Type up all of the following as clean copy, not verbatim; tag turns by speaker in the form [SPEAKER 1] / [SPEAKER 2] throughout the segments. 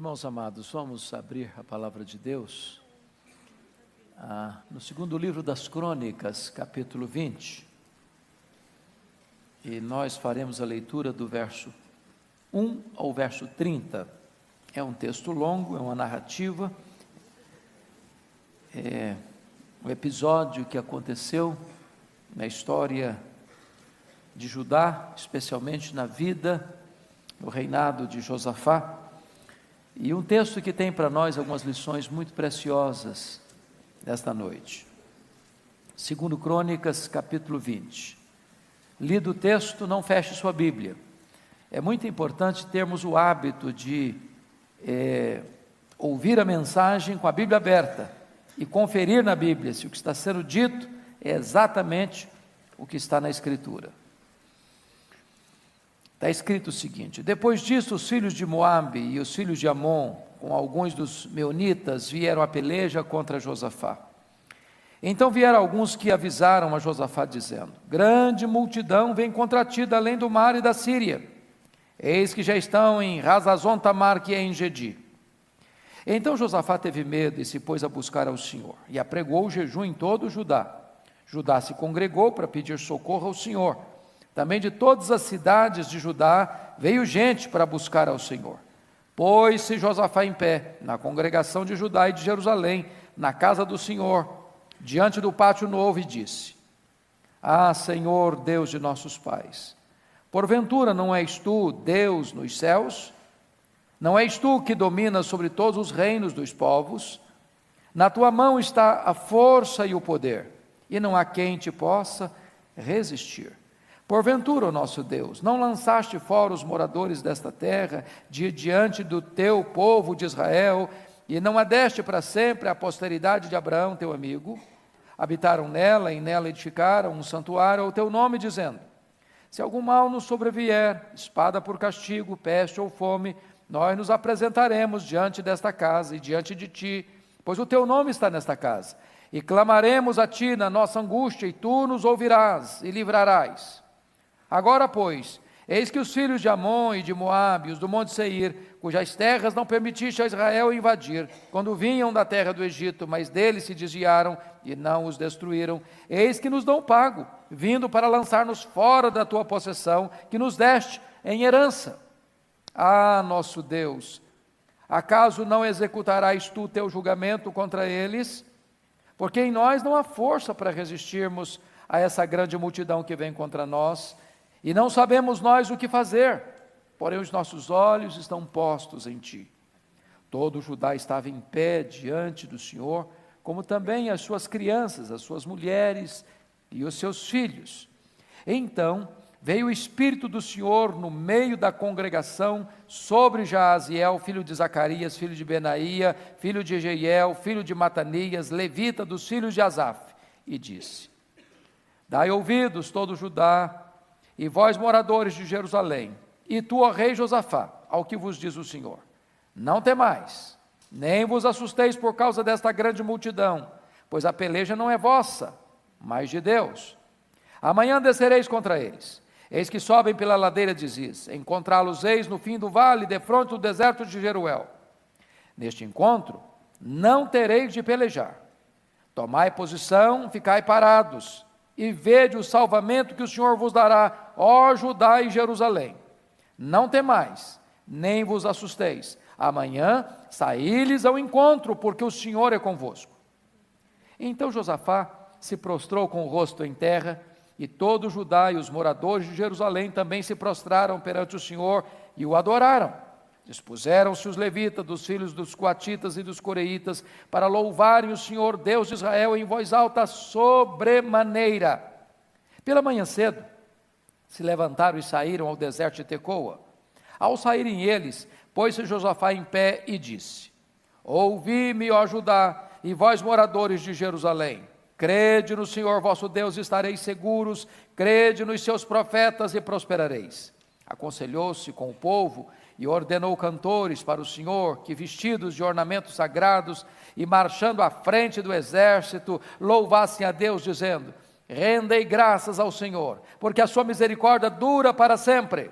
[SPEAKER 1] Irmãos amados, vamos abrir a palavra de Deus no segundo livro das Crônicas, capítulo 20. E nós faremos a leitura do verso 1 ao verso 30. É um texto longo, é uma narrativa, é um episódio que aconteceu na história de Judá, especialmente na vida, no reinado de Josafá. E um texto que tem para nós algumas lições muito preciosas nesta noite. Segundo Crônicas, capítulo 20. Lido o texto, não feche sua Bíblia. É muito importante termos o hábito de ouvir a mensagem com a Bíblia aberta e conferir na Bíblia se o que está sendo dito é exatamente o que está na Escritura. Está escrito o seguinte: depois disso, os filhos de Moabe e os filhos de Amon, com alguns dos meunitas, vieram à peleja contra Josafá. Então vieram alguns que avisaram a Josafá, dizendo: grande multidão vem contra ti da além do mar e da Síria. Eis que já estão em Hazazon Tamar, que é em Gedi. Então Josafá teve medo e se pôs a buscar ao Senhor, e apregou o jejum em todo o Judá. Judá se congregou para pedir socorro ao Senhor. Também de todas as cidades de Judá veio gente para buscar ao Senhor. Pôs-se Josafá em pé, na congregação de Judá e de Jerusalém, na casa do Senhor, diante do pátio novo, e disse: Ah, Senhor, Deus de nossos pais, porventura não és tu Deus nos céus? Não és tu que dominas sobre todos os reinos dos povos? Na tua mão está a força e o poder, e não há quem te possa resistir. Porventura, ó nosso Deus, não lançaste fora os moradores desta terra diante do teu povo de Israel, e não a deste para sempre a posteridade de Abraão, teu amigo? Habitaram nela, e nela edificaram um santuário ao teu nome, dizendo: se algum mal nos sobrevier, espada por castigo, peste ou fome, nós nos apresentaremos diante desta casa e diante de ti, pois o teu nome está nesta casa, e clamaremos a ti na nossa angústia, e tu nos ouvirás e livrarás. Agora, pois, eis que os filhos de Amon e de Moabe, os do monte Seir, cujas terras não permitiste a Israel invadir, quando vinham da terra do Egito, mas deles se desviaram e não os destruíram, eis que nos dão pago, vindo para lançar-nos fora da tua possessão, que nos deste em herança. Ah, nosso Deus, acaso não executarás tu teu julgamento contra eles? Porque em nós não há força para resistirmos a essa grande multidão que vem contra nós, e não sabemos nós o que fazer, porém os nossos olhos estão postos em ti. Todo o Judá estava em pé diante do Senhor, como também as suas crianças, as suas mulheres e os seus filhos. Então veio o Espírito do Senhor no meio da congregação sobre Jaaziel, filho de Zacarias, filho de Benaía, filho de Jeiel, filho de Matanias, levita dos filhos de Asaf, e disse: dai ouvidos todo Judá, e vós moradores de Jerusalém, e tu, ó rei Josafá, ao que vos diz o Senhor: não temais, nem vos assusteis por causa desta grande multidão, pois a peleja não é vossa, mas de Deus. Amanhã descereis contra eles. Eis que sobem pela ladeira de Ziz, encontrá-los eis no fim do vale, defronte do deserto de Jeruel. Neste encontro, não tereis de pelejar. Tomai posição, ficai parados, e vede o salvamento que o Senhor vos dará, ó Judá e Jerusalém. Não temais, nem vos assusteis. Amanhã saí-lhes ao encontro, porque o Senhor é convosco. Então Josafá se prostrou com o rosto em terra, e todo o Judá e os moradores de Jerusalém também se prostraram perante o Senhor e o adoraram. Dispuseram-se os levitas, dos filhos dos coatitas e dos coreitas, para louvarem o Senhor Deus de Israel em voz alta sobremaneira. Pela manhã cedo, se levantaram e saíram ao deserto de Tecoa. Ao saírem eles, pôs-se Josafá em pé e disse: ouvi-me, ó Judá, e vós moradores de Jerusalém. Crede no Senhor vosso Deus e estareis seguros, crede nos seus profetas e prosperareis. Aconselhou-se com o povo e ordenou cantores para o Senhor, que vestidos de ornamentos sagrados e marchando à frente do exército, louvassem a Deus, dizendo: rendei graças ao Senhor, porque a sua misericórdia dura para sempre.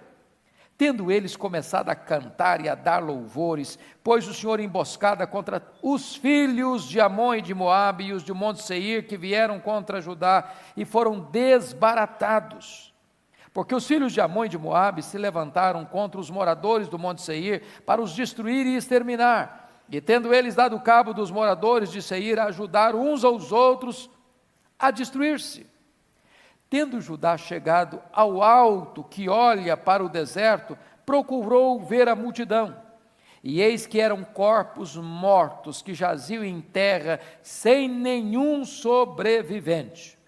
[SPEAKER 1] Tendo eles começado a cantar e a dar louvores, pôs o Senhor emboscada contra os filhos de Amon e de Moabe e os de Monte Seir, que vieram contra Judá, e foram desbaratados. Porque os filhos de Amon e de Moabe se levantaram contra os moradores do Monte Seir, para os destruir e exterminar. E tendo eles dado cabo dos moradores de Seir, ajudaram uns aos outros a destruir-se. Tendo Judá chegado ao alto que olha para o deserto, procurou ver a multidão. E eis que eram corpos mortos que jaziam em terra, sem nenhum sobrevivente.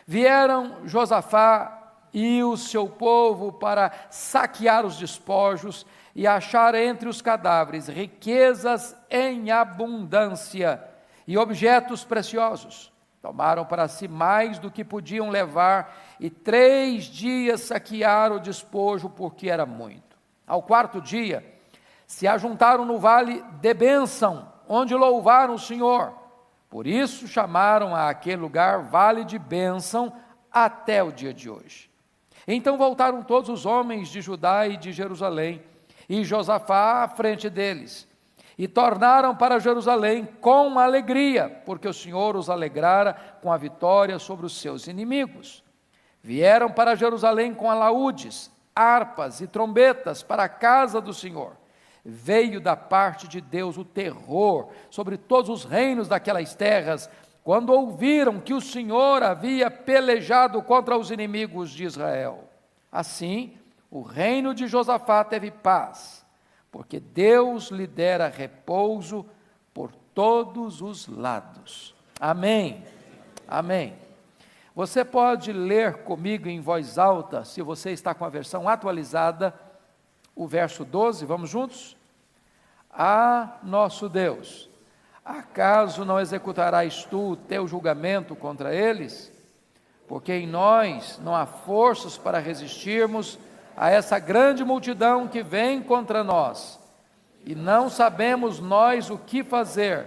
[SPEAKER 1] Vieram Josafá e o seu povo para saquear os despojos e achar entre os cadáveres riquezas em abundância e objetos preciosos. Tomaram para si mais do que podiam levar, e 3 dias saquearam o despojo, porque era muito. Ao 4º dia, se ajuntaram no vale de Bênção, onde louvaram o Senhor. Por isso chamaram a aquele lugar Vale de Bênção, até o dia de hoje. Então voltaram todos os homens de Judá e de Jerusalém, e Josafá à frente deles. E tornaram para Jerusalém com alegria, porque o Senhor os alegrara com a vitória sobre os seus inimigos. Vieram para Jerusalém com alaúdes, harpas e trombetas para a casa do Senhor. Veio da parte de Deus o terror sobre todos os reinos daquelas terras, quando ouviram que o Senhor havia pelejado contra os inimigos de Israel. Assim, o reino de Josafá teve paz, porque Deus lhe dera repouso por todos os lados. Amém. Amém. Você pode ler comigo em voz alta, se você está com a versão atualizada, o verso 12, vamos juntos? Ah, nosso Deus, acaso não executarás tu o teu julgamento contra eles? Porque em nós não há forças para resistirmos a essa grande multidão que vem contra nós, e não sabemos nós o que fazer,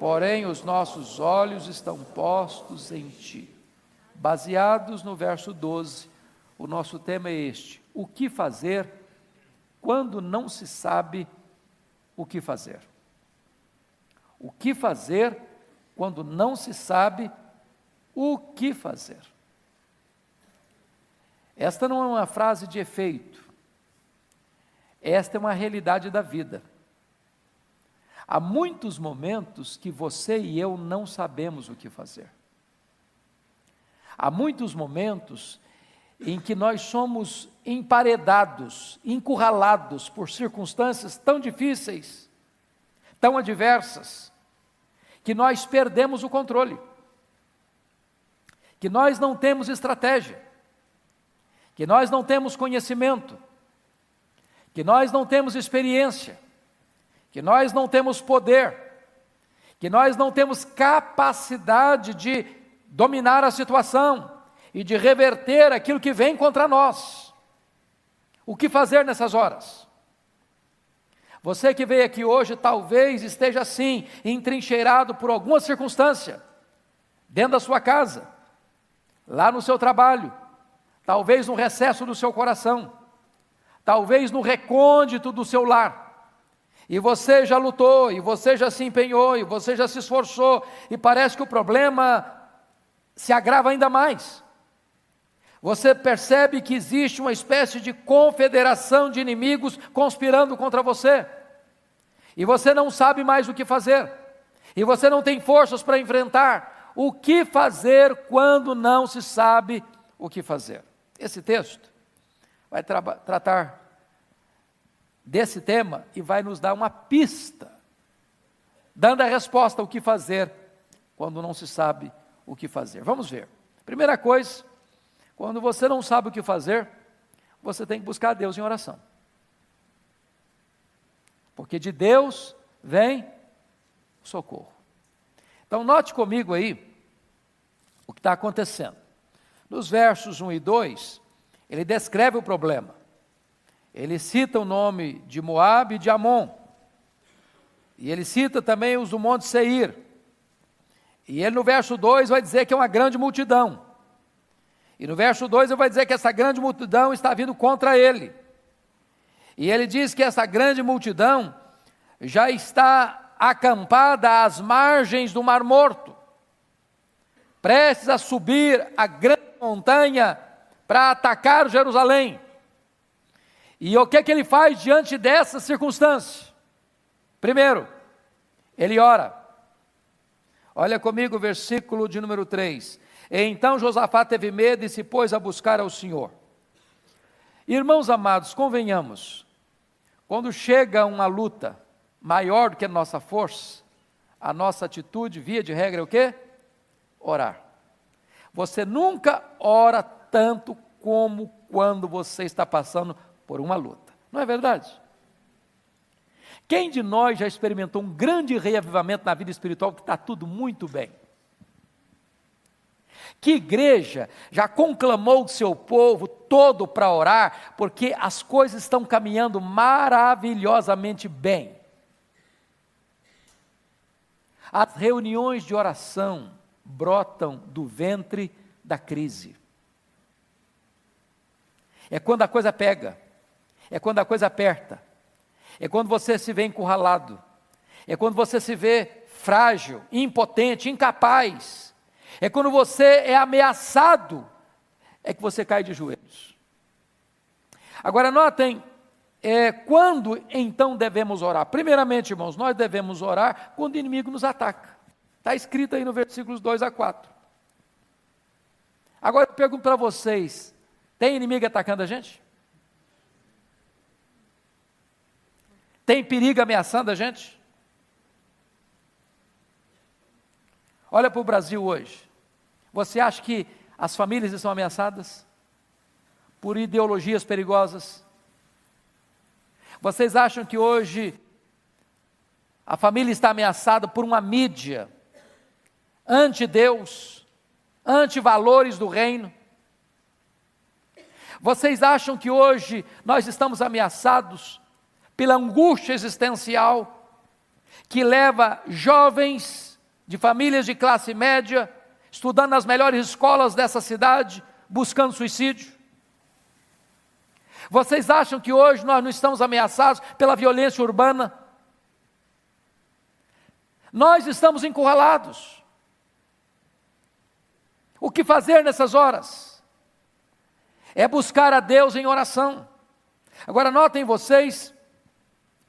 [SPEAKER 1] porém os nossos olhos estão postos em ti. Baseados no verso 12, o nosso tema é este: o que fazer quando não se sabe o que fazer? O que fazer quando não se sabe o que fazer? Esta não é uma frase de efeito, esta é uma realidade da vida. Há muitos momentos que você e eu não sabemos o que fazer. Há muitos momentos em que nós somos emparedados, encurralados por circunstâncias tão difíceis, tão adversas, que nós perdemos o controle, que nós não temos estratégia, que nós não temos conhecimento, que nós não temos experiência, que nós não temos poder, que nós não temos capacidade de dominar a situação e de reverter aquilo que vem contra nós. O que fazer nessas horas? Você que veio aqui hoje talvez esteja assim, entrincheirado por alguma circunstância, dentro da sua casa, lá no seu trabalho, talvez no recesso do seu coração, talvez no recôndito do seu lar, e você já lutou, e você já se empenhou, e você já se esforçou, e parece que o problema se agrava ainda mais. Você percebe que existe uma espécie de confederação de inimigos conspirando contra você, e você não sabe mais o que fazer, e você não tem forças para enfrentar. O que fazer quando não se sabe o que fazer? Esse texto vai tratar desse tema e vai nos dar uma pista, dando a resposta ao que fazer quando não se sabe o que fazer. Vamos ver. Primeira coisa, quando você não sabe o que fazer, você tem que buscar a Deus em oração. Porque de Deus vem o socorro. Então note comigo aí o que está acontecendo. Nos versos 1 e 2, ele descreve o problema. Ele cita o nome de Moabe e de Amon. E ele cita também os do Monte Seir. E ele no verso 2 vai dizer que é uma grande multidão. E no verso 2 ele vai dizer que essa grande multidão está vindo contra ele. E ele diz que essa grande multidão já está acampada às margens do Mar Morto, prestes a subir a grande montanha para atacar Jerusalém. E o que é que ele faz diante dessa circunstância? Primeiro, ele ora. Olha comigo o versículo de número 3. Então Josafá teve medo e se pôs a buscar ao Senhor. Irmãos amados, convenhamos, quando chega uma luta maior do que a nossa força, a nossa atitude, via de regra, é o quê? Orar. Você nunca ora tanto como quando você está passando por uma luta. Não é verdade? Quem de nós já experimentou um grande reavivamento na vida espiritual que está tudo muito bem? Que igreja já conclamou o seu povo todo para orar, porque as coisas estão caminhando maravilhosamente bem. As reuniões de oração brotam do ventre da crise. É quando a coisa pega, é quando a coisa aperta, é quando você se vê encurralado, é quando você se vê frágil, impotente, incapaz, é quando você é ameaçado, é que você cai de joelhos. Agora notem, quando então devemos orar? Primeiramente, irmãos, nós devemos orar quando o inimigo nos ataca. Está escrito aí no versículos 2 a 4. Agora eu pergunto para vocês, tem inimigo atacando a gente? Tem perigo ameaçando a gente? Olha para o Brasil hoje. Você acha que as famílias estão ameaçadas por ideologias perigosas? Vocês acham que hoje a família está ameaçada por uma mídia anti-Deus, anti-valores do reino? Vocês acham que hoje nós estamos ameaçados pela angústia existencial que leva jovens de famílias de classe média, estudando nas melhores escolas dessa cidade, buscando suicídio? Vocês acham que hoje nós não estamos ameaçados pela violência urbana? Nós estamos encurralados. O que fazer nessas horas? É buscar a Deus em oração. Agora notem vocês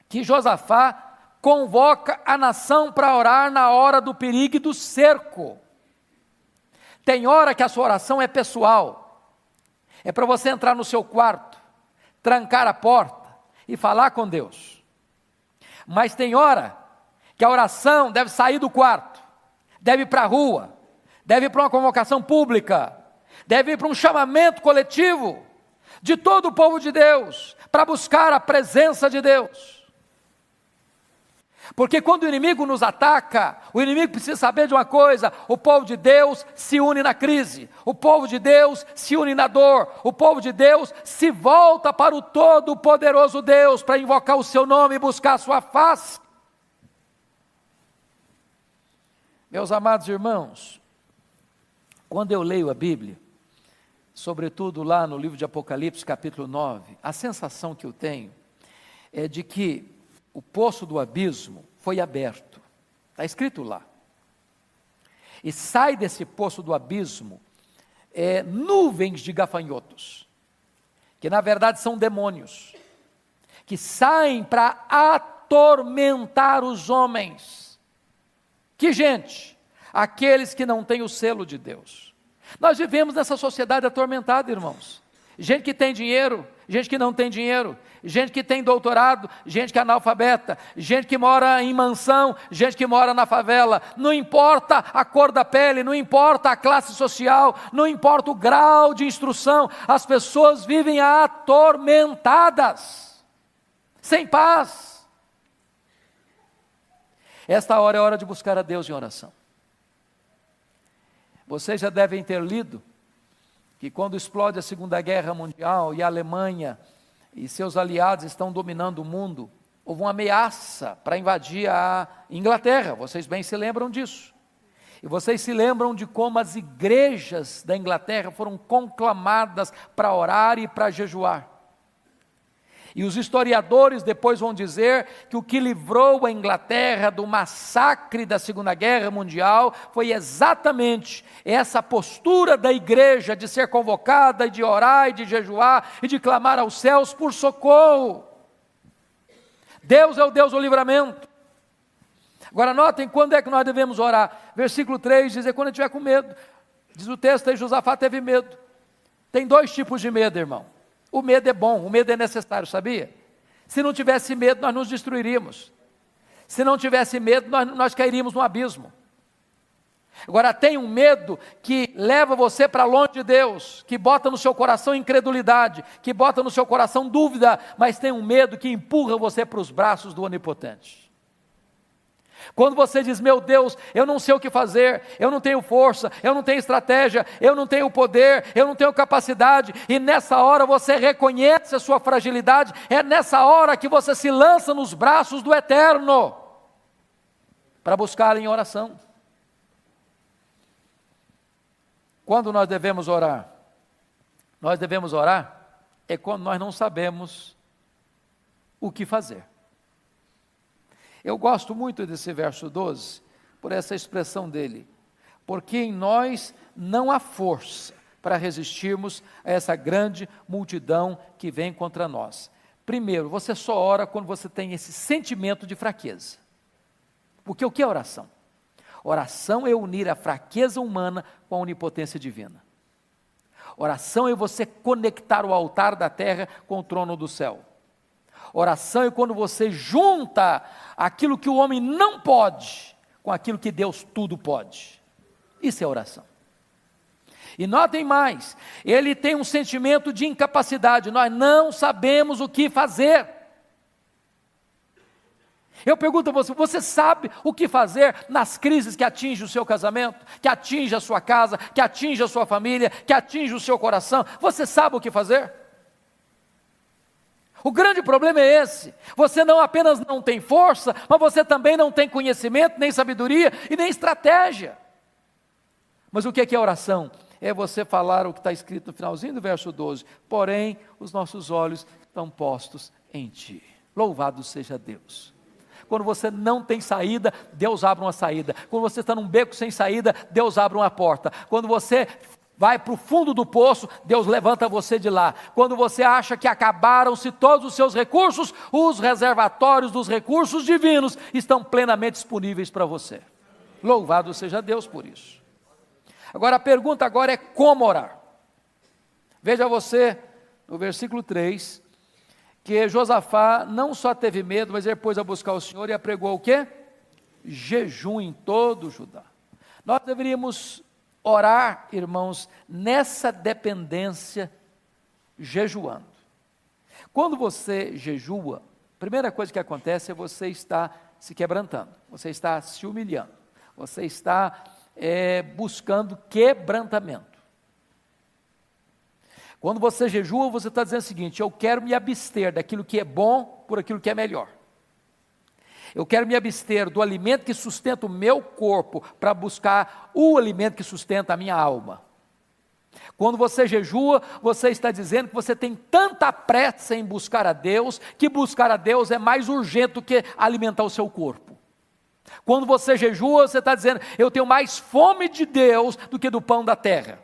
[SPEAKER 1] que Josafá convoca a nação para orar na hora do perigo e do cerco. Tem hora que a sua oração é pessoal, é para você entrar no seu quarto, trancar a porta e falar com Deus. Mas tem hora que a oração deve sair do quarto, deve ir para a rua, deve ir para uma convocação pública, deve ir para um chamamento coletivo de todo o povo de Deus, para buscar a presença de Deus. Porque quando o inimigo nos ataca, o inimigo precisa saber de uma coisa: o povo de Deus se une na crise, o povo de Deus se une na dor, o povo de Deus se volta para o todo-poderoso Deus, para invocar o seu nome e buscar a sua face. Meus amados irmãos, quando eu leio a Bíblia, sobretudo lá no livro de Apocalipse, capítulo 9, a sensação que eu tenho é de que o poço do abismo foi aberto, está escrito lá, e sai desse poço do abismo nuvens de gafanhotos, que na verdade são demônios, que saem para atormentar os homens. Que gente? Aqueles que não têm o selo de Deus. Nós vivemos nessa sociedade atormentada, irmãos. Gente que tem dinheiro, gente que não tem dinheiro, gente que tem doutorado, gente que é analfabeta, gente que mora em mansão, gente que mora na favela. Não importa a cor da pele, não importa a classe social, não importa o grau de instrução, as pessoas vivem atormentadas, sem paz. Esta hora é hora de buscar a Deus em oração. Vocês já devem ter lido que quando explode a Segunda Guerra Mundial e a Alemanha e seus aliados estão dominando o mundo, houve uma ameaça para invadir a Inglaterra. Vocês bem se lembram disso. E vocês se lembram de como as igrejas da Inglaterra foram conclamadas para orar e para jejuar. E os historiadores depois vão dizer que o que livrou a Inglaterra do massacre da Segunda Guerra Mundial foi exatamente essa postura da igreja de ser convocada, e de orar, e de jejuar, e de clamar aos céus por socorro. Deus é o Deus do livramento. Agora notem quando é que nós devemos orar. Versículo 3 diz, quando eu estiver com medo. Diz o texto aí, Josafá teve medo. Tem dois tipos de medo, irmão. O medo é bom, o medo é necessário, sabia? Se não tivesse medo, nós nos destruiríamos. Se não tivesse medo, nós cairíamos no abismo. Agora tem um medo que leva você para longe de Deus, que bota no seu coração incredulidade, que bota no seu coração dúvida, mas tem um medo que empurra você para os braços do Onipotente. Quando você diz, meu Deus, eu não sei o que fazer, eu não tenho força, eu não tenho estratégia, eu não tenho poder, eu não tenho capacidade, e nessa hora você reconhece a sua fragilidade, é nessa hora que você se lança nos braços do Eterno, para buscá-lo em oração. Quando nós devemos orar? Nós devemos orar é quando nós não sabemos o que fazer. Eu gosto muito desse verso 12, por essa expressão dele, porque em nós não há força para resistirmos a essa grande multidão que vem contra nós. Primeiro, você só ora quando você tem esse sentimento de fraqueza. Porque o que é oração? Oração é unir a fraqueza humana com a onipotência divina. Oração é você conectar o altar da terra com o trono do céu. Oração é quando você junta aquilo que o homem não pode com aquilo que Deus tudo pode. Isso é oração. E notem mais, ele tem um sentimento de incapacidade, nós não sabemos o que fazer. Eu pergunto a você, você sabe o que fazer nas crises que atingem o seu casamento, que atinge a sua casa, que atinge a sua família, que atinge o seu coração? Você sabe o que fazer? O grande problema é esse, você não apenas não tem força, mas você também não tem conhecimento, nem sabedoria e nem estratégia. Mas o que é oração? É você falar o que está escrito no finalzinho do verso 12, porém os nossos olhos estão postos em Ti. Louvado seja Deus. Quando você não tem saída, Deus abre uma saída. Quando você está num beco sem saída, Deus abre uma porta. Quando você vai para o fundo do poço, Deus levanta você de lá. Quando você acha que acabaram-se todos os seus recursos, os reservatórios dos recursos divinos estão plenamente disponíveis para você. Louvado seja Deus por isso. Agora a pergunta agora é como orar. Veja você, no versículo 3, que Josafá não só teve medo, mas ele pôs a buscar o Senhor e apregou o quê? Jejum em todo o Judá. Nós deveríamos orar, irmãos, nessa dependência, jejuando. Quando você jejua, a primeira coisa que acontece é você estar se quebrantando, você está se humilhando, você está buscando quebrantamento. Quando você jejua, você está dizendo o seguinte, eu quero me abster daquilo que é bom por aquilo que é melhor. Eu quero me abster do alimento que sustenta o meu corpo para buscar o alimento que sustenta a minha alma. Quando você jejua, você está dizendo que você tem tanta pressa em buscar a Deus, que buscar a Deus é mais urgente do que alimentar o seu corpo. Quando você jejua, você está dizendo, eu tenho mais fome de Deus do que do pão da terra.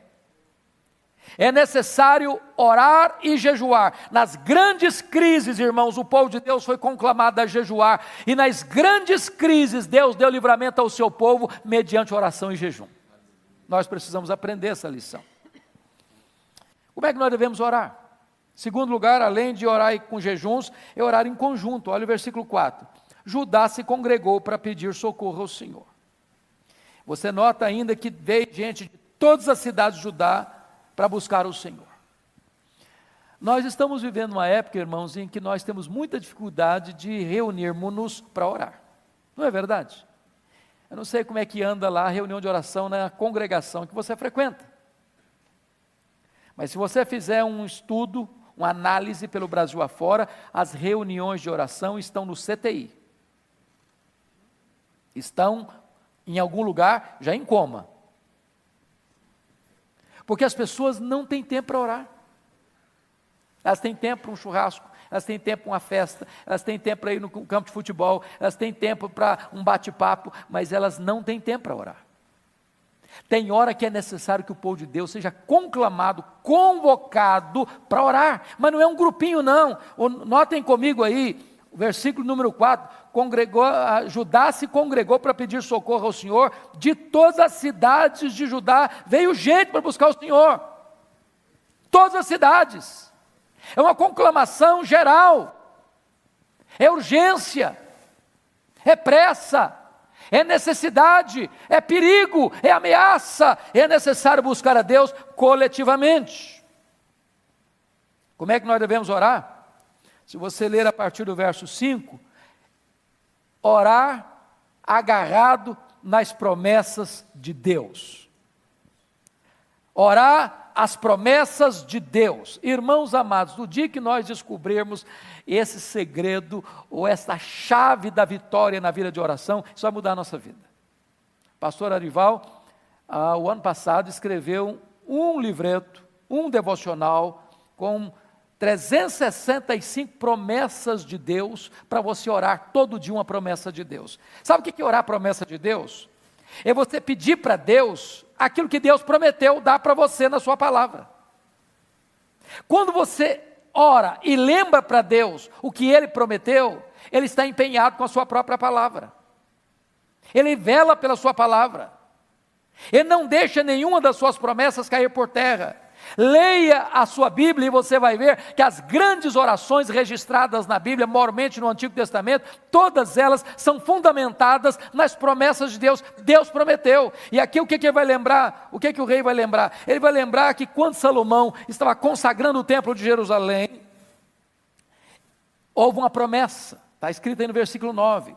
[SPEAKER 1] É necessário orar e jejuar. Nas grandes crises, irmãos, o povo de Deus foi conclamado a jejuar. E nas grandes crises, Deus deu livramento ao seu povo mediante oração e jejum. Nós precisamos aprender essa lição. Como é que nós devemos orar? Segundo lugar, além de orar com jejuns, é orar em conjunto. Olha o versículo 4. Judá se congregou para pedir socorro ao Senhor. Você nota ainda que veio gente de todas as cidades de Judá para buscar o Senhor. Nós estamos vivendo uma época, irmãos, em que nós temos muita dificuldade de reunirmos-nos para orar. Não é verdade? Eu não sei como é que anda lá a reunião de oração na congregação que você frequenta. Mas se você fizer um estudo, uma análise pelo Brasil afora, as reuniões de oração estão no CTI. Estão em algum lugar já em coma. Porque as pessoas não têm tempo para orar. Elas têm tempo para um churrasco, elas têm tempo para uma festa, elas têm tempo para ir no campo de futebol, elas têm tempo para um bate-papo, mas elas não têm tempo para orar. Tem hora que é necessário que o povo de Deus seja conclamado, convocado para orar, mas não é um grupinho não. Notem comigo aí, o versículo número 4, Judá se congregou para pedir socorro ao Senhor, de todas as cidades de Judá veio gente para buscar o Senhor, todas as cidades, é uma conclamação geral, é urgência, é pressa, é necessidade, é perigo, é ameaça, é necessário buscar a Deus coletivamente. Como é que nós devemos orar? Se você ler a partir do verso 5, orar agarrado nas promessas de Deus. Orar as promessas de Deus. Irmãos amados, no dia que nós descobrirmos esse segredo, ou esta chave da vitória na vida de oração, isso vai mudar a nossa vida. Pastor Arival, o ano passado, escreveu um livreto, um devocional, com 365 promessas de Deus, para você orar todo dia uma promessa de Deus. Sabe o que é orar a promessa de Deus? É você pedir para Deus aquilo que Deus prometeu dar para você na sua palavra. Quando você ora e lembra para Deus o que Ele prometeu, Ele está empenhado com a sua própria palavra. Ele vela pela sua palavra. Ele não deixa nenhuma das suas promessas cair por terra. Leia a sua Bíblia e você vai ver que as grandes orações registradas na Bíblia, maiormente no Antigo Testamento, todas elas são fundamentadas nas promessas de Deus. Deus prometeu. E aqui o que ele vai lembrar? O que o rei vai lembrar? Ele vai lembrar que quando Salomão estava consagrando o templo de Jerusalém, houve uma promessa, está escrito aí no versículo 9,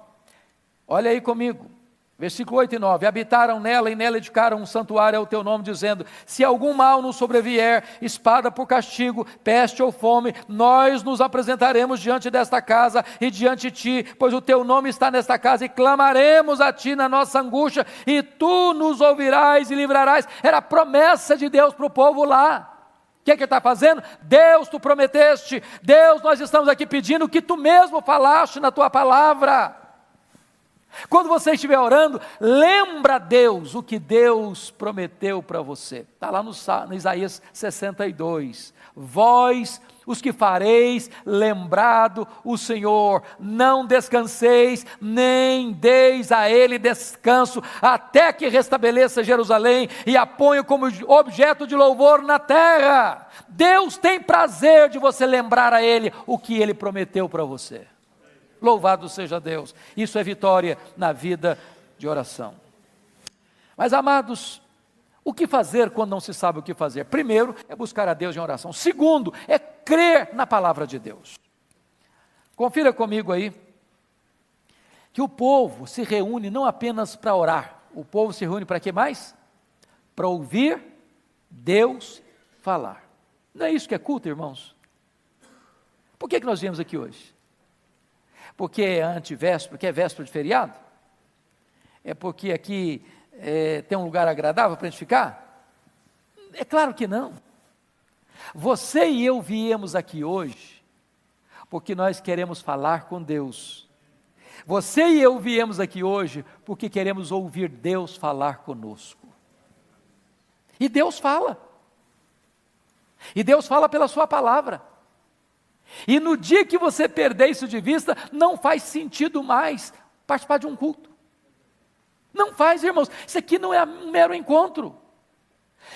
[SPEAKER 1] olha aí comigo. Versículo 8 e 9, habitaram nela e nela edificaram um santuário ao teu nome, dizendo, se algum mal nos sobrevier, espada por castigo, peste ou fome, nós nos apresentaremos diante desta casa e diante de ti, pois o teu nome está nesta casa, e clamaremos a ti na nossa angústia, e tu nos ouvirás e livrarás. Era a promessa de Deus para o povo lá. O que ele está fazendo? Deus, tu prometeste, Deus, nós estamos aqui pedindo o que tu mesmo falaste na tua palavra. Quando você estiver orando, lembra a Deus o que Deus prometeu para você. Está lá no Isaías 62. Vós, os que fareis, lembrado o Senhor, não descanseis, nem deis a Ele descanso, até que restabeleça Jerusalém e a ponha como objeto de louvor na terra. Deus tem prazer de você lembrar a Ele o que Ele prometeu para você. Louvado seja Deus, isso é vitória na vida de oração. Mas amados, o que fazer quando não se sabe o que fazer? Primeiro, é buscar a Deus em oração. Segundo, é crer na palavra de Deus. Confira comigo aí, que o povo se reúne não apenas para orar, o povo se reúne para quê mais? Para ouvir Deus falar. Não é isso que é culto, irmãos? Por que nós viemos aqui hoje? Porque é antivéspera, porque é véspera de feriado? É porque aqui tem um lugar agradável para a gente ficar? É claro que não. Você e eu viemos aqui hoje porque nós queremos falar com Deus. Você e eu viemos aqui hoje porque queremos ouvir Deus falar conosco. E Deus fala. E Deus fala pela sua palavra. E no dia que você perder isso de vista, não faz sentido mais participar de um culto. Não faz, irmãos. Isso aqui não é um mero encontro.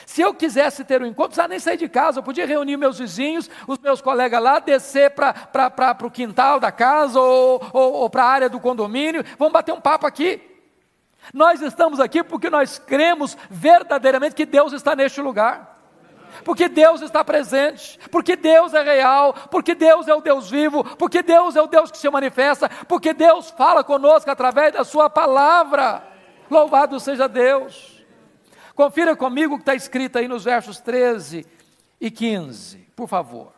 [SPEAKER 1] Se eu quisesse ter um encontro, não precisava nem sair de casa. Eu podia reunir meus vizinhos, os meus colegas lá, descer para o quintal da casa ou para a área do condomínio. Vamos bater um papo aqui. Nós estamos aqui porque nós cremos verdadeiramente que Deus está neste lugar. Porque Deus está presente, porque Deus é real, porque Deus é o Deus vivo, porque Deus é o Deus que se manifesta, porque Deus fala conosco através da sua palavra. Louvado seja Deus. Confira comigo o que está escrito aí nos versos 13 e 15, por favor.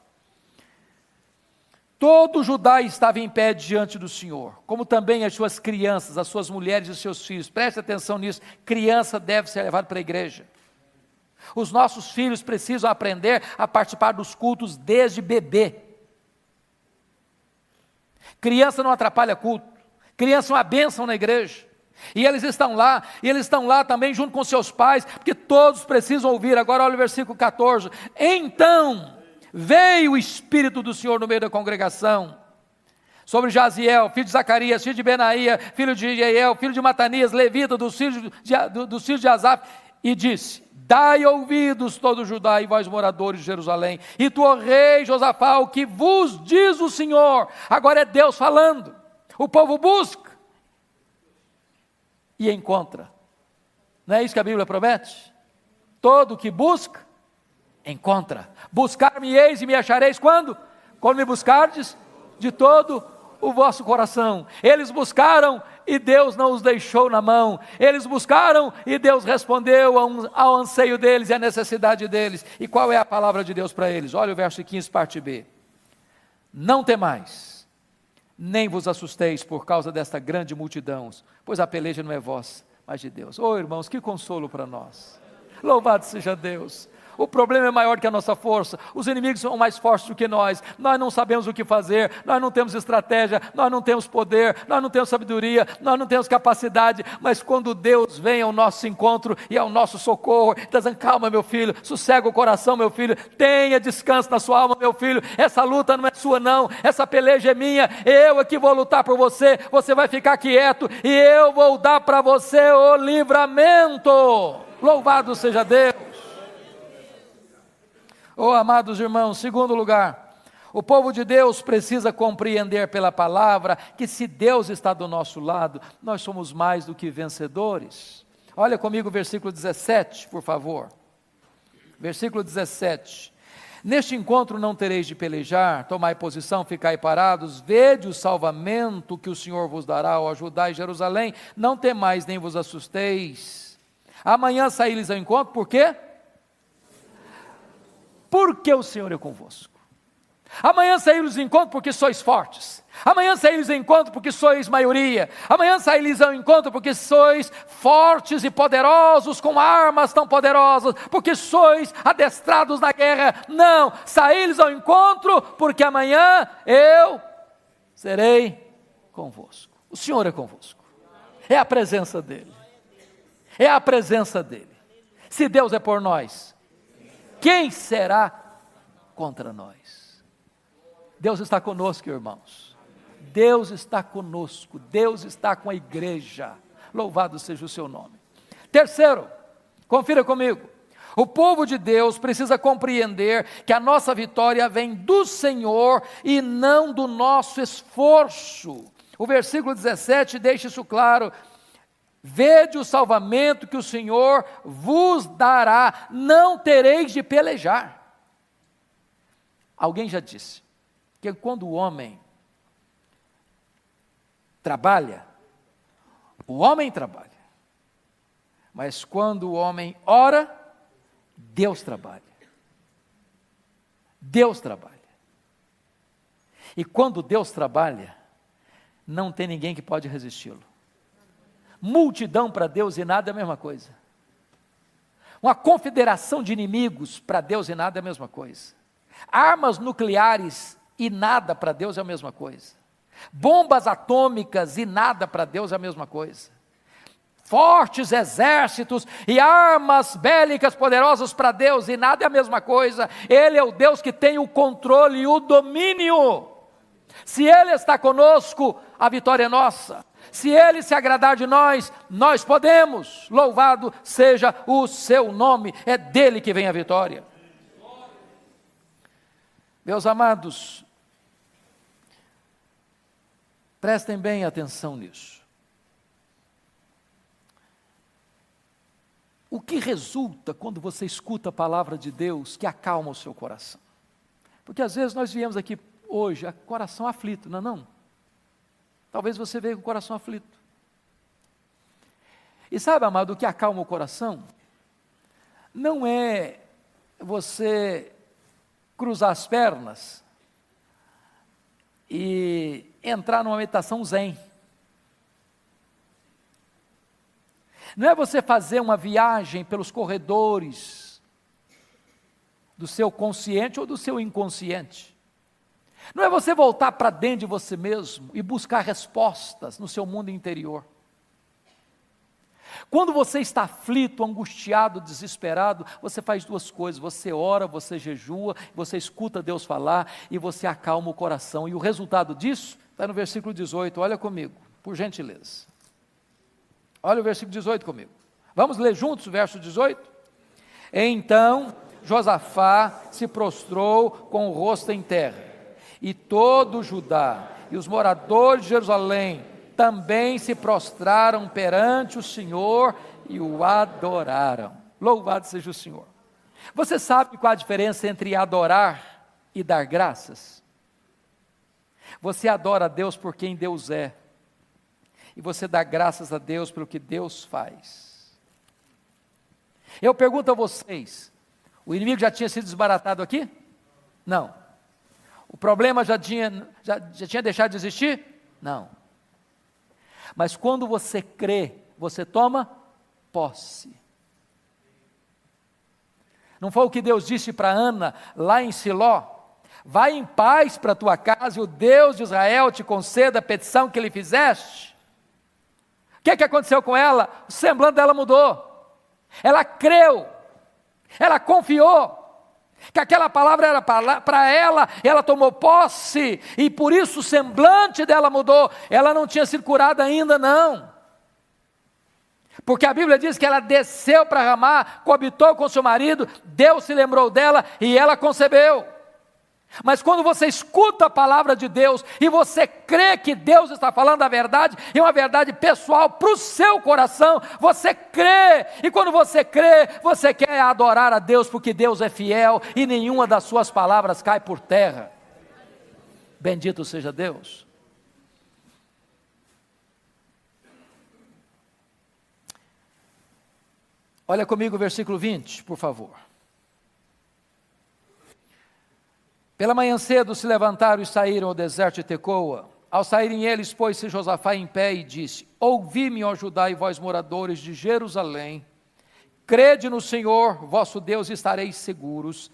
[SPEAKER 1] Todo Judá estava em pé diante do Senhor, como também as suas crianças, as suas mulheres e os seus filhos. Preste atenção nisso, criança deve ser levada para a igreja. Os nossos filhos precisam aprender a participar dos cultos desde bebê. Criança não atrapalha culto. Criança é uma bênção na igreja. E eles estão lá também junto com seus pais, porque todos precisam ouvir. Agora olha o versículo 14. Então veio o Espírito do Senhor no meio da congregação, sobre Jaziel, filho de Zacarias, filho de Benaía, filho de Jeiel, filho de Matanias, levita, dos filhos de Asaf, e disse: dai ouvidos todo Judá e vós moradores de Jerusalém, e tu, ó rei Josafá, o que vos diz o Senhor. Agora é Deus falando. O povo busca e encontra. Não é isso que a Bíblia promete? Todo que busca, encontra. Buscar-me-eis e me achareis quando? Quando me buscardes de todo o vosso coração. Eles buscaram e Deus não os deixou na mão. Eles buscaram e Deus respondeu ao anseio deles e à necessidade deles. E qual é a palavra de Deus para eles? Olha o verso 15, parte B. Não temais, nem vos assusteis por causa desta grande multidão, pois a peleja não é vossa, mas de Deus. Oh, irmãos, que consolo para nós. Louvado seja Deus. O problema é maior que a nossa força. Os inimigos são mais fortes do que nós. Nós não sabemos o que fazer. Nós não temos estratégia. Nós não temos poder. Nós não temos sabedoria. Nós não temos capacidade. Mas quando Deus vem ao nosso encontro e ao nosso socorro, está dizendo: calma, meu filho, sossega o coração, meu filho, tenha descanso na sua alma, meu filho. Essa luta não é sua, não. Essa peleja é minha. Eu é que vou lutar por você. Você vai ficar quieto e eu vou dar para você o livramento. Louvado seja Deus. Oh, amados irmãos, segundo lugar, o povo de Deus precisa compreender pela palavra que se Deus está do nosso lado, nós somos mais do que vencedores. Olha comigo o versículo 17, por favor. Versículo 17. Neste encontro não tereis de pelejar, tomai posição, ficai parados, vede o salvamento que o Senhor vos dará ao ajudar em Jerusalém, não temais nem vos assusteis. Amanhã saí-lhes ao encontro, por quê? Porque o Senhor é convosco. Amanhã saí-lhes ao encontro porque sois fortes. Amanhã saí-lhes ao encontro porque sois maioria. Amanhã saí-lhes ao encontro porque sois fortes e poderosos, com armas tão poderosas, porque sois adestrados na guerra. Não, saí-lhes ao encontro porque amanhã eu serei convosco. O Senhor é convosco. É a presença dEle. É a presença dEle. Se Deus é por nós, quem será contra nós? Deus está conosco, irmãos. Deus está conosco. Deus está com a igreja. Louvado seja o seu nome. Terceiro, confira comigo. O povo de Deus precisa compreender que a nossa vitória vem do Senhor e não do nosso esforço. O versículo 17 deixa isso claro. Vede o salvamento que o Senhor vos dará, não tereis de pelejar. Alguém já disse que quando o homem trabalha, mas quando o homem ora, Deus trabalha. Deus trabalha. E quando Deus trabalha, não tem ninguém que pode resisti-lo. Multidão para Deus e nada é a mesma coisa. Uma confederação de inimigos para Deus e nada é a mesma coisa. Armas nucleares e nada para Deus é a mesma coisa. Bombas atômicas e nada para Deus é a mesma coisa. Fortes exércitos e armas bélicas poderosas para Deus e nada é a mesma coisa. Ele é o Deus que tem o controle e o domínio. Se Ele está conosco, a vitória é nossa. Se Ele se agradar de nós, nós podemos. Louvado seja o seu nome, é dele que vem a vitória. Meus amados, prestem bem atenção nisso. O que resulta quando você escuta a palavra de Deus que acalma o seu coração? Porque às vezes nós viemos aqui hoje, coração aflito, não é não? Talvez você veja com o coração aflito. E sabe, amado, o que acalma o coração? Não é você cruzar as pernas e entrar numa meditação zen. Não é você fazer uma viagem pelos corredores do seu consciente ou do seu inconsciente. Não é você voltar para dentro de você mesmo e buscar respostas no seu mundo interior. Quando você está aflito, angustiado, desesperado, você faz duas coisas: você ora, você jejua, você escuta Deus falar e você acalma o coração. E o resultado disso está no versículo 18, olha comigo, por gentileza. Olha o versículo 18 comigo. Vamos ler juntos o verso 18? Então Josafá se prostrou com o rosto em terra, e todo Judá e os moradores de Jerusalém também se prostraram perante o Senhor e o adoraram. Louvado seja o Senhor. Você sabe qual a diferença entre adorar e dar graças? Você adora a Deus por quem Deus é, e você dá graças a Deus pelo que Deus faz. Eu pergunto a vocês, o inimigo já tinha sido desbaratado aqui? Não. O problema já tinha deixado de existir? Não. Mas quando você crê, você toma posse. Não foi o que Deus disse para Ana, lá em Siló? Vai em paz para a tua casa e o Deus de Israel te conceda a petição que lhe fizeste. O que aconteceu com ela? O semblante dela mudou. Ela creu, ela confiou que aquela palavra era para ela, ela tomou posse, e por isso o semblante dela mudou. Ela não tinha sido curada ainda, não, porque a Bíblia diz que ela desceu para Ramá, coabitou com seu marido, Deus se lembrou dela e ela concebeu. Mas quando você escuta a palavra de Deus e você crê que Deus está falando a verdade, e uma verdade pessoal para o seu coração, você crê, e quando você crê, você quer adorar a Deus porque Deus é fiel e nenhuma das suas palavras cai por terra. Bendito seja Deus. Olha comigo o versículo 20, por favor. Pela manhã cedo se levantaram e saíram ao deserto de Tecoa. Ao saírem eles, pôs-se Josafá em pé e disse: ouvi-me, ó Judá e vós moradores de Jerusalém, crede no Senhor vosso Deus e estareis seguros,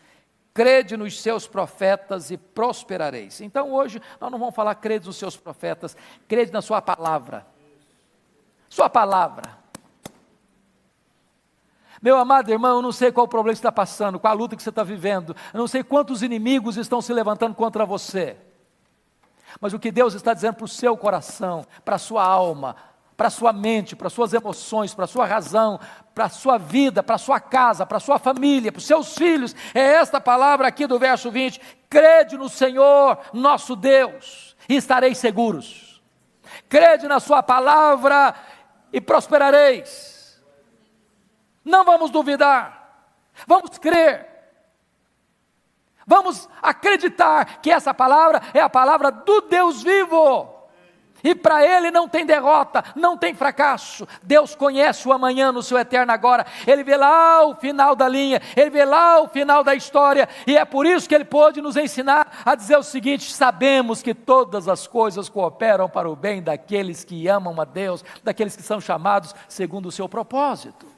[SPEAKER 1] crede nos seus profetas e prosperareis. Então hoje nós não vamos falar crede nos seus profetas, crede na sua palavra. Sua palavra. Meu amado irmão, eu não sei qual o problema que você está passando, qual a luta que você está vivendo, eu não sei quantos inimigos estão se levantando contra você, mas o que Deus está dizendo para o seu coração, para a sua alma, para a sua mente, para as suas emoções, para a sua razão, para a sua vida, para a sua casa, para a sua família, para os seus filhos, é esta palavra aqui do verso 20, crede no Senhor nosso Deus e estareis seguros, crede na sua palavra e prosperareis. Não vamos duvidar, vamos crer, vamos acreditar que essa palavra é a palavra do Deus vivo, e para Ele não tem derrota, não tem fracasso. Deus conhece o amanhã no seu eterno agora, Ele vê lá o final da linha, Ele vê lá o final da história, e é por isso que Ele pôde nos ensinar a dizer o seguinte: sabemos que todas as coisas cooperam para o bem daqueles que amam a Deus, daqueles que são chamados segundo o seu propósito.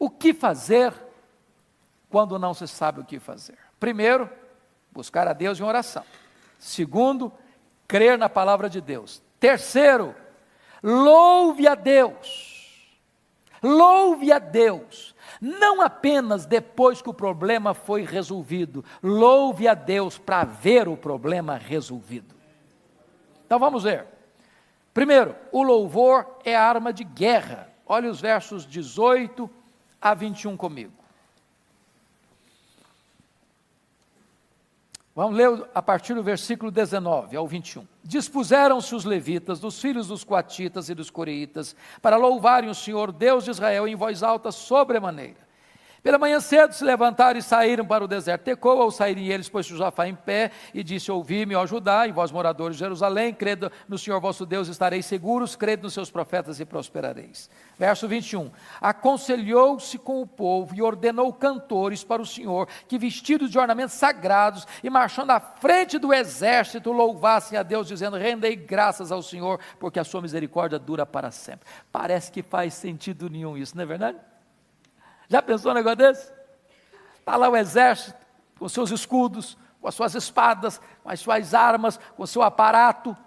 [SPEAKER 1] O que fazer quando não se sabe o que fazer? Primeiro, buscar a Deus em oração. Segundo, crer na palavra de Deus. Terceiro, louve a Deus. Louve a Deus. Não apenas depois que o problema foi resolvido. Louve a Deus para ver o problema resolvido. Então vamos ver. Primeiro, o louvor é arma de guerra. Olha os versos 18 a 21 comigo. Vamos ler a partir do versículo 19 ao 21. Dispuseram-se os levitas, dos filhos dos coatitas e dos coreitas, para louvarem o Senhor Deus de Israel em voz alta sobremaneira. Pela manhã cedo se levantaram e saíram para o deserto de Tecoa. Ao saírem eles, pôs Josafá em pé e disse: ouvi-me, ó Judá, e vós moradores de Jerusalém, crede no Senhor vosso Deus, estareis seguros, crede nos seus profetas e prosperareis. Verso 21, aconselhou-se com o povo e ordenou cantores para o Senhor, que vestidos de ornamentos sagrados e marchando à frente do exército, louvassem a Deus, dizendo: rendei graças ao Senhor, porque a sua misericórdia dura para sempre. Parece que faz sentido nenhum isso, não é verdade? Já pensou um negócio desse? Está lá o exército, com seus escudos, com as suas espadas, com as suas armas, com o seu aparato.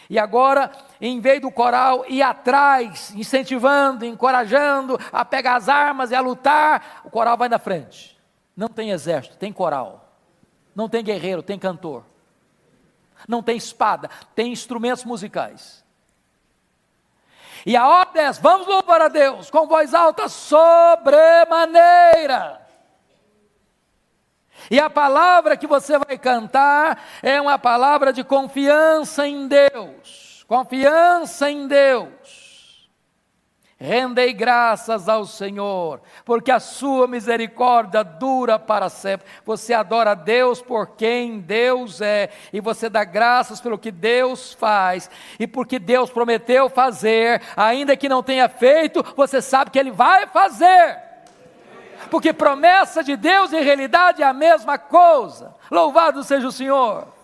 [SPEAKER 1] E agora, em vez do coral ir atrás, incentivando, encorajando a pegar as armas e a lutar, o coral vai na frente. Não tem exército, tem coral. Não tem guerreiro, tem cantor. Não tem espada, tem instrumentos musicais. E a ordem é: vamos louvar a Deus com voz alta sobremaneira. E a palavra que você vai cantar é uma palavra de confiança em Deus. Confiança em Deus. Rendei graças ao Senhor, porque a sua misericórdia dura para sempre. Você adora a Deus por quem Deus é, e você dá graças pelo que Deus faz, e porque Deus prometeu fazer, ainda que não tenha feito, você sabe que Ele vai fazer. Porque promessa de Deus e realidade é a mesma coisa. Louvado seja o Senhor.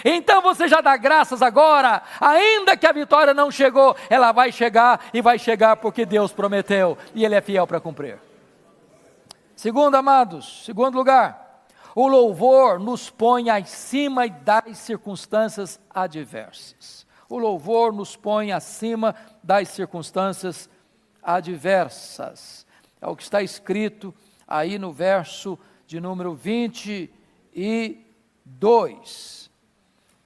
[SPEAKER 1] Então você já dá graças agora, ainda que a vitória não chegou, ela vai chegar, e vai chegar porque Deus prometeu, e Ele é fiel para cumprir. Segundo, amados, segundo lugar, o louvor nos põe acima das circunstâncias adversas. O louvor nos põe acima das circunstâncias adversas. É o que está escrito aí no verso de número 22.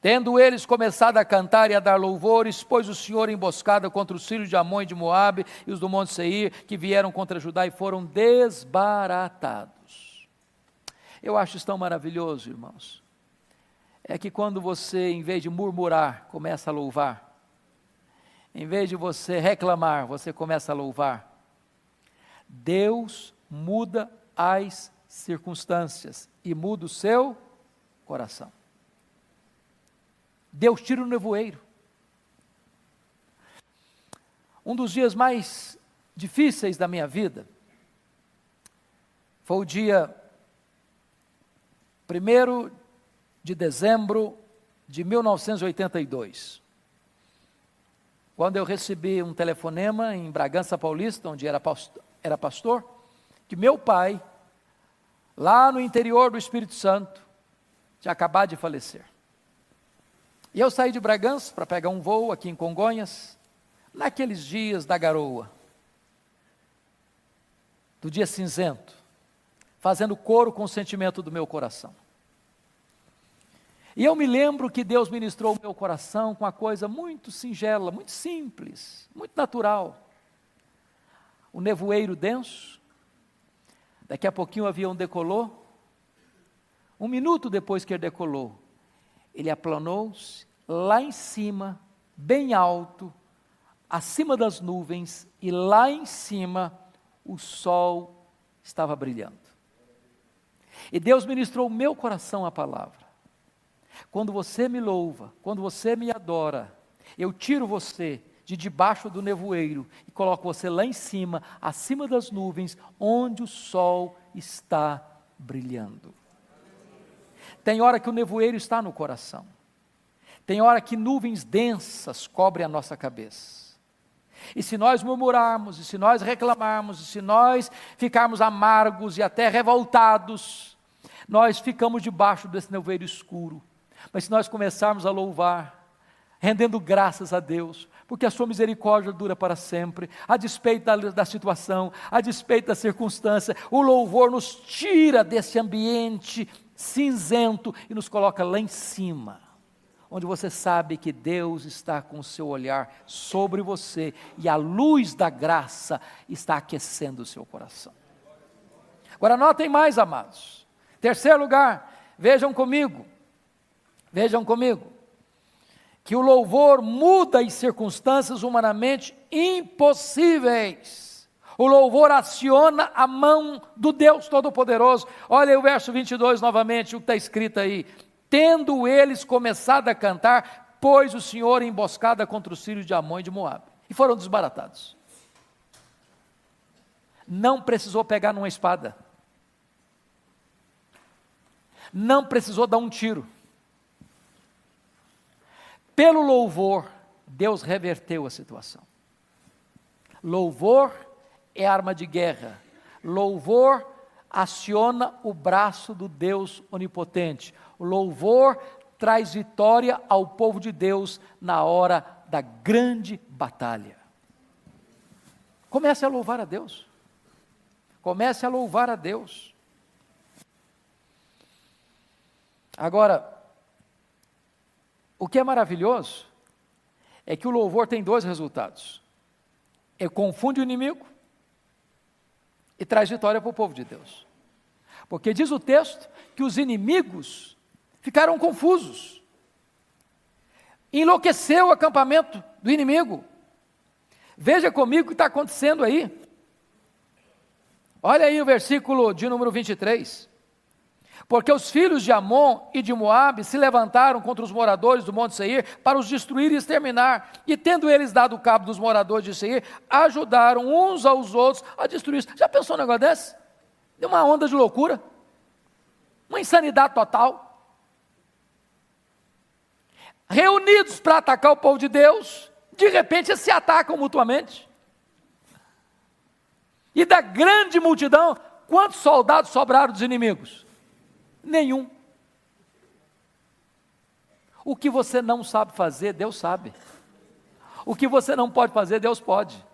[SPEAKER 1] Tendo eles começado a cantar e a dar louvores, pôs o Senhor emboscada contra os filhos de Amon e de Moabe e os do monte Seir, que vieram contra Judá e foram desbaratados. Eu acho isso tão maravilhoso, irmãos. É que quando você, em vez de murmurar, começa a louvar, em vez de você reclamar, você começa a louvar, Deus muda as circunstâncias e muda o seu coração. Deus tira o nevoeiro. Um dos dias mais difíceis da minha vida foi o dia 1º de dezembro de 1982, quando eu recebi um telefonema em Bragança Paulista, onde era pastor, que meu pai, lá no interior do Espírito Santo, tinha acabado de falecer. E eu saí de Bragança para pegar um voo aqui em Congonhas, naqueles dias da garoa, do dia cinzento, fazendo coro com o sentimento do meu coração. E eu me lembro que Deus ministrou o meu coração com uma coisa muito singela, muito simples, muito natural. O nevoeiro denso, daqui a pouquinho o avião decolou. 1 minuto depois que ele decolou, ele aplanou-se lá em cima, bem alto, acima das nuvens, e lá em cima o sol estava brilhando. E Deus ministrou o meu coração a palavra: quando você me louva, quando você me adora, eu tiro você de debaixo do nevoeiro e coloco você lá em cima, acima das nuvens, onde o sol está brilhando. Tem hora que o nevoeiro está no coração. Tem hora que nuvens densas cobrem a nossa cabeça. E se nós murmurarmos, e se nós reclamarmos, e se nós ficarmos amargos e até revoltados, nós ficamos debaixo desse nevoeiro escuro. Mas se nós começarmos a louvar, rendendo graças a Deus, porque a sua misericórdia dura para sempre, a despeito da situação, a despeito da circunstância, o louvor nos tira desse ambiente cinzento e nos coloca lá em cima, onde você sabe que Deus está com o seu olhar sobre você e a luz da graça está aquecendo o seu coração. Agora notem mais, amados. Terceiro lugar, vejam comigo, que o louvor muda as circunstâncias humanamente impossíveis. O louvor aciona a mão do Deus Todo-Poderoso. Olha aí o verso 22 novamente, o que está escrito aí. Tendo eles começado a cantar, pôs o Senhor emboscada contra os filhos de Amon e de Moabe, e foram desbaratados. Não precisou pegar numa espada, não precisou dar um tiro. Pelo louvor, Deus reverteu a situação. Louvor é arma de guerra. Louvor aciona o braço do Deus onipotente. O louvor traz vitória ao povo de Deus na hora da grande batalha. Comece a louvar a Deus. Comece a louvar a Deus. Agora, o que é maravilhoso é que o louvor tem dois resultados. Ele confunde o inimigo e traz vitória para o povo de Deus. Porque diz o texto que os inimigos ficaram confusos. Enlouqueceu o acampamento do inimigo. Veja comigo o que está acontecendo aí. Olha aí o versículo de número 23. Porque os filhos de Amon e de Moabe se levantaram contra os moradores do Monte Seir para os destruir e exterminar. E tendo eles dado cabo dos moradores de Seir, ajudaram uns aos outros a destruir. Já pensou um negócio desse? Deu uma onda de loucura. Uma insanidade total. Reunidos para atacar o povo de Deus, de repente eles se atacam mutuamente. E da grande multidão, quantos soldados sobraram dos inimigos? Nenhum. O que você não sabe fazer, Deus sabe. O que você não pode fazer, Deus pode.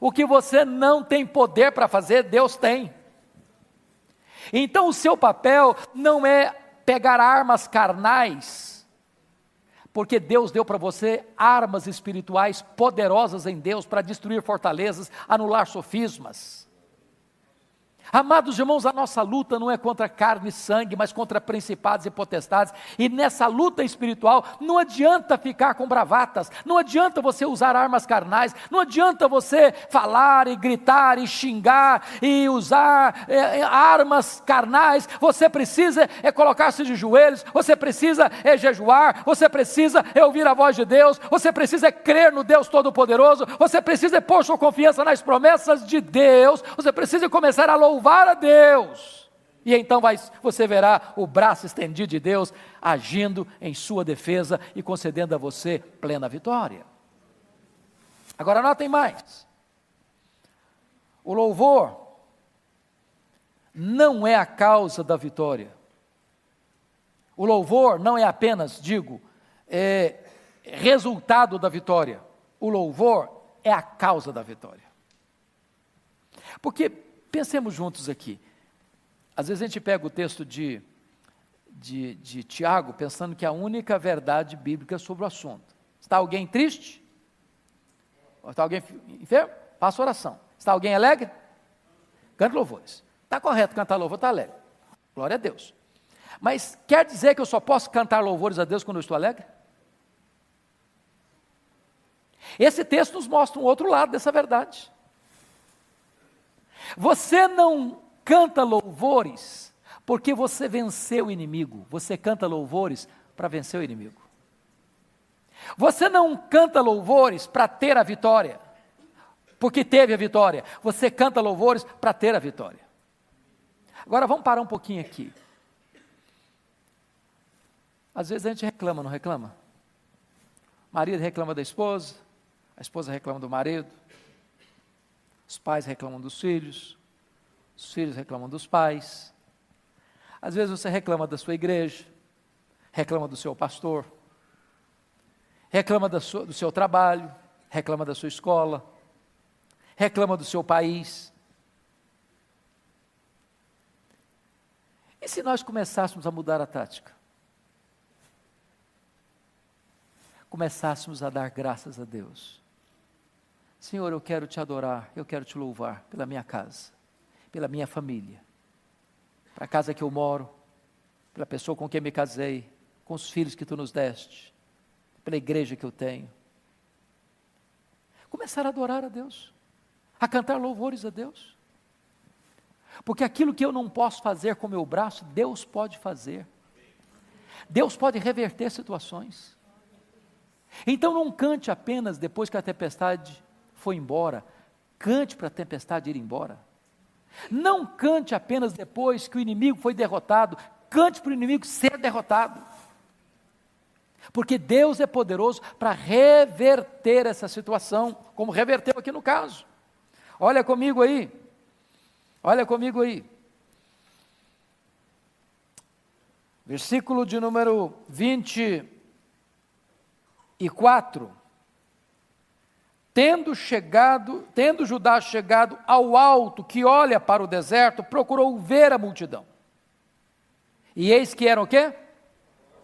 [SPEAKER 1] O que você não tem poder para fazer, Deus tem. Então o seu papel não é pegar armas carnais, porque Deus deu para você armas espirituais poderosas em Deus para destruir fortalezas, anular sofismas. Amados irmãos, a nossa luta não é contra carne e sangue, mas contra principados e potestades, e nessa luta espiritual, não adianta ficar com bravatas, não adianta você usar armas carnais, não adianta você falar e gritar e xingar e usar armas carnais, você precisa colocar-se de joelhos, você precisa jejuar, você precisa ouvir a voz de Deus, você precisa crer no Deus Todo-Poderoso, você precisa pôr sua confiança nas promessas de Deus, você precisa começar a louvar a Deus, e então você verá o braço estendido de Deus agindo em sua defesa e concedendo a você plena vitória. Agora notem mais, o louvor não é a causa da vitória, o louvor não é apenas, resultado da vitória, o louvor é a causa da vitória. Porque pensemos juntos aqui. Às vezes a gente pega o texto de Tiago, pensando que é a única verdade bíblica sobre o assunto. Está alguém triste? Está alguém enfermo? Faça oração. Está alguém alegre? Cante louvores. Está correto cantar louvor, está alegre. Glória a Deus. Mas quer dizer que eu só posso cantar louvores a Deus quando eu estou alegre? Esse texto nos mostra um outro lado dessa verdade. Você não canta louvores porque você venceu o inimigo, você canta louvores para vencer o inimigo. Você não canta louvores para ter a vitória, porque teve a vitória, você canta louvores para ter a vitória. Agora vamos parar um pouquinho aqui. Às vezes a gente reclama, não reclama? O marido reclama da esposa, a esposa reclama do marido, os pais reclamam dos filhos, os filhos reclamam dos pais. Às vezes você reclama da sua igreja, reclama do seu pastor, reclama do seu trabalho, reclama da sua escola, reclama do seu país. E se nós começássemos a mudar a tática? Começássemos a dar graças a Deus. Senhor, eu quero te adorar, eu quero te louvar pela minha casa, pela minha família, pela casa que eu moro, pela pessoa com quem me casei, com os filhos que tu nos deste, pela igreja que eu tenho. Começar a adorar a Deus, a cantar louvores a Deus, porque aquilo que eu não posso fazer com o meu braço, Deus pode fazer. Deus pode reverter situações. Então não cante apenas depois que a tempestade foi embora, cante para a tempestade ir embora. Não cante apenas depois que o inimigo foi derrotado, cante para o inimigo ser derrotado. Porque Deus é poderoso para reverter essa situação, como reverteu aqui no caso. Olha comigo aí, olha comigo aí. versículo de número 24. Tendo Judá chegado ao alto que olha para o deserto, procurou ver a multidão. E eis que eram o quê?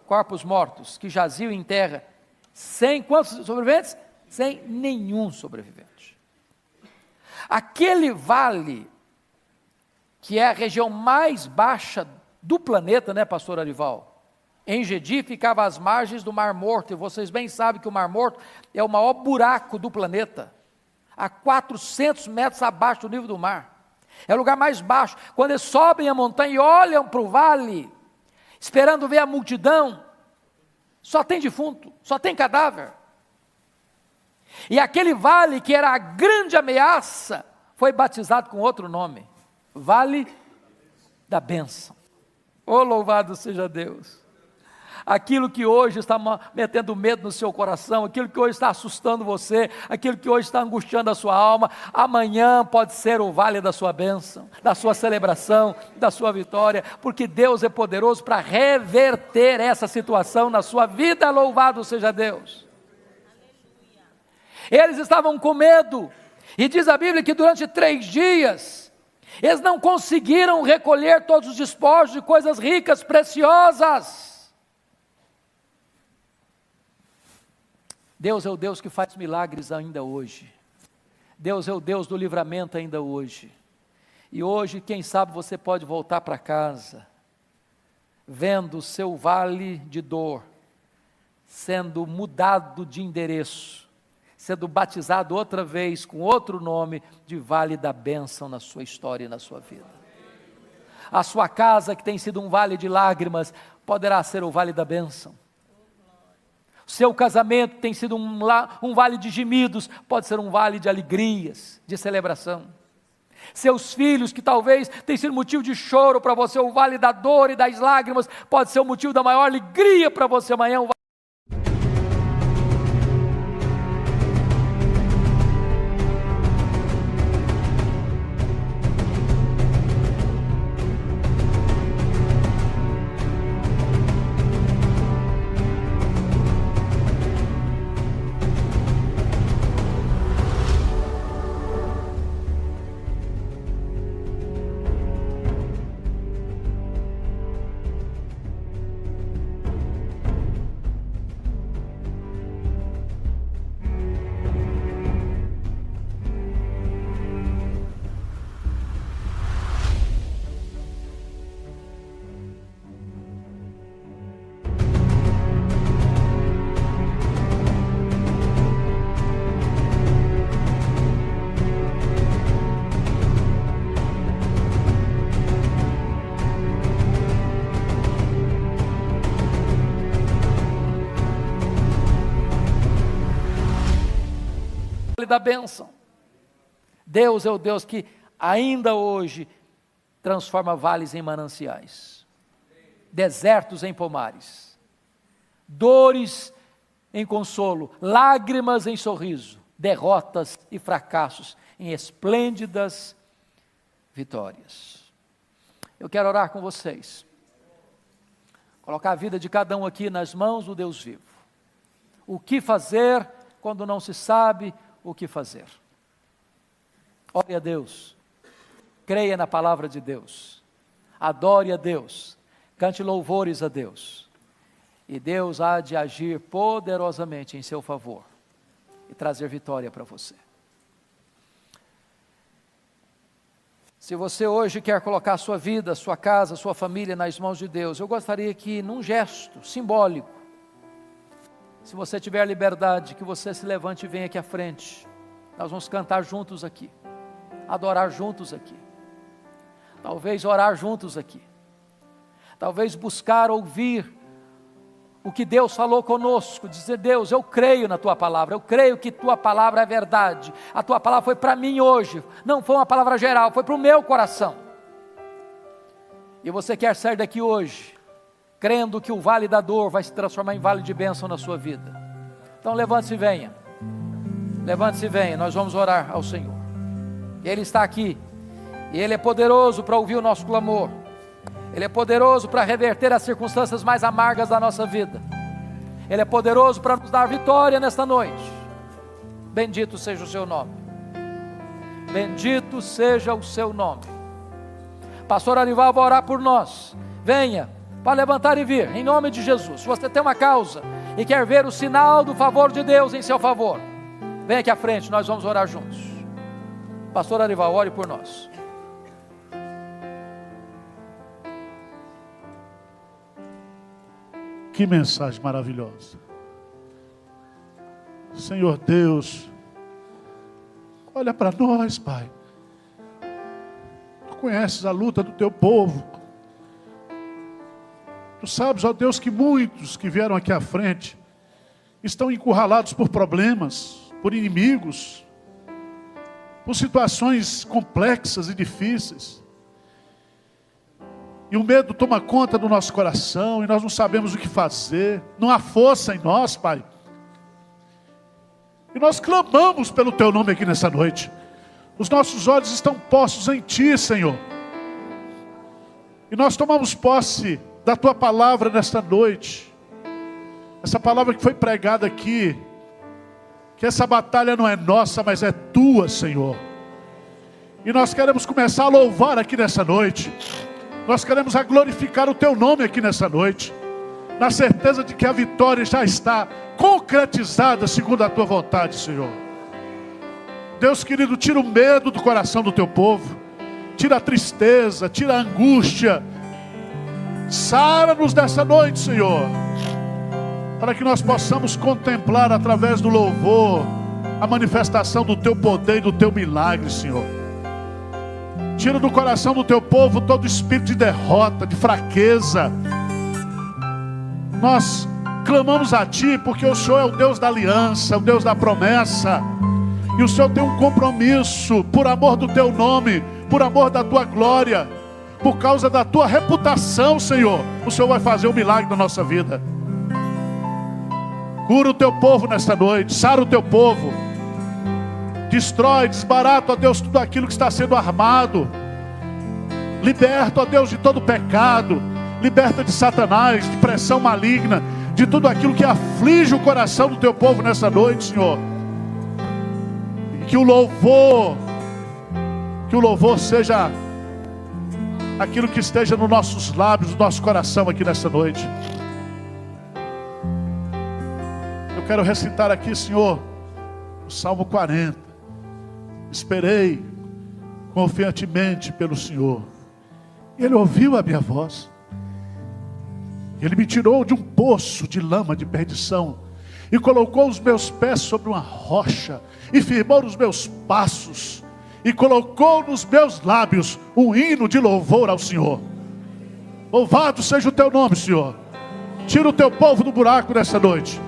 [SPEAKER 1] Corpos mortos, que jaziam em terra, sem quantos sobreviventes? Sem nenhum sobrevivente. Aquele vale, que é a região mais baixa do planeta, né, pastor Arival? Em Gedi ficava às margens do Mar Morto, e vocês bem sabem que o Mar Morto é o maior buraco do planeta, a 400 metros abaixo do nível do mar. É o lugar mais baixo. Quando eles sobem a montanha e olham para o vale, esperando ver a multidão, só tem defunto, só tem cadáver. E aquele vale, que era a grande ameaça, foi batizado com outro nome, Vale da Bênção. Oh, louvado seja Deus! Aquilo que hoje está metendo medo no seu coração, aquilo que hoje está assustando você, aquilo que hoje está angustiando a sua alma, amanhã pode ser o vale da sua bênção, da sua celebração, da sua vitória, porque Deus é poderoso para reverter essa situação na sua vida. Louvado seja Deus! Eles estavam com medo, e diz a Bíblia que durante 3 dias, eles não conseguiram recolher todos os despojos de coisas ricas, preciosas. Deus é o Deus que faz milagres ainda hoje. Deus é o Deus do livramento ainda hoje. E hoje, quem sabe, você pode voltar para casa, vendo o seu vale de dor, sendo mudado de endereço, sendo batizado outra vez com outro nome, de vale da bênção na sua história e na sua vida. A sua casa, que tem sido um vale de lágrimas, poderá ser o vale da bênção. Seu casamento tem sido um vale de gemidos, pode ser um vale de alegrias, de celebração. Seus filhos, que talvez tenham sido motivo de choro para você, o vale da dor e das lágrimas, pode ser o motivo da maior alegria para você amanhã. Da bênção. Deus é o Deus que ainda hoje transforma vales em mananciais, desertos em pomares, dores em consolo, lágrimas em sorriso, derrotas e fracassos em esplêndidas vitórias. Eu quero orar com vocês, colocar a vida de cada um aqui nas mãos do Deus vivo. O que fazer quando não se sabe o que fazer? Ore a Deus, creia na palavra de Deus, adore a Deus, cante louvores a Deus, e Deus há de agir poderosamente em seu favor e trazer vitória para você. Se você hoje quer colocar a sua vida, a sua casa, a sua família nas mãos de Deus, eu gostaria que, num gesto simbólico, se você tiver liberdade, que você se levante e venha aqui à frente. Nós vamos cantar juntos aqui, adorar juntos aqui, talvez orar juntos aqui, talvez buscar ouvir o que Deus falou conosco, dizer: Deus, eu creio na Tua palavra, eu creio que Tua palavra é verdade, a Tua palavra foi para mim hoje, não foi uma palavra geral, foi para o meu coração, e você quer sair daqui hoje, crendo que o vale da dor vai se transformar em vale de bênção na sua vida. Então levante-se e venha, nós vamos orar ao Senhor. Ele está aqui, e Ele é poderoso para ouvir o nosso clamor, Ele é poderoso para reverter as circunstâncias mais amargas da nossa vida. Ele é poderoso para nos dar vitória nesta noite. Bendito seja o seu nome. Bendito seja o seu nome. Pastor Arival vai orar por nós. Venha, para levantar e vir, em nome de Jesus. Se você tem uma causa e quer ver o sinal do favor de Deus em seu favor, venha aqui à frente, nós vamos orar juntos. Pastor Arival, ore por nós.
[SPEAKER 2] Que mensagem maravilhosa. Senhor Deus, olha para nós, Pai. Tu conheces a luta do teu povo. Tu sabes, ó Deus, que muitos que vieram aqui à frente estão encurralados por problemas, por inimigos, por situações complexas e difíceis. E o medo toma conta do nosso coração e nós não sabemos o que fazer. Não há força em nós, Pai. E nós clamamos pelo Teu nome aqui nessa noite. Os nossos olhos estão postos em Ti, Senhor. E nós tomamos posse da Tua palavra nesta noite. Essa palavra que foi pregada aqui. Que essa batalha não é nossa, mas é Tua, Senhor. E nós queremos começar a louvar aqui nessa noite. Nós queremos glorificar o Teu nome aqui nessa noite, na certeza de que a vitória já está concretizada segundo a Tua vontade, Senhor. Deus querido, tira o medo do coração do Teu povo, tira a tristeza, tira a angústia, sara-nos nessa noite, Senhor, para que nós possamos contemplar através do louvor a manifestação do Teu poder e do Teu milagre, Senhor. Tira do coração do Teu povo todo espírito de derrota, de fraqueza. Nós clamamos a Ti porque o Senhor é o Deus da aliança, o Deus da promessa. E o Senhor tem um compromisso por amor do Teu nome, por amor da Tua glória, por causa da Tua reputação, Senhor. O Senhor vai fazer um milagre na nossa vida. Cura o Teu povo nesta noite, sara o Teu povo. Destrói, desbarata, ó Deus, tudo aquilo que está sendo armado. Liberta, ó Deus, de todo pecado. Liberta de Satanás, de pressão maligna, de tudo aquilo que aflige o coração do Teu povo nessa noite, Senhor. E que o louvor seja aquilo que esteja nos nossos lábios, no nosso coração aqui nessa noite. Eu quero recitar aqui, Senhor, o Salmo 40. Esperei confiantemente pelo Senhor. Ele ouviu a minha voz. Ele me tirou de um poço de lama de perdição e colocou os meus pés sobre uma rocha e firmou os meus passos e colocou nos meus lábios um hino de louvor ao Senhor. Louvado seja o Teu nome, Senhor. Tira o Teu povo do buraco nessa noite.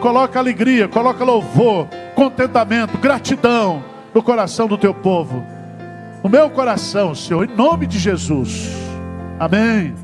[SPEAKER 2] Coloca alegria, coloca louvor, contentamento, gratidão no coração do Teu povo, no meu coração, Senhor, em nome de Jesus. Amém.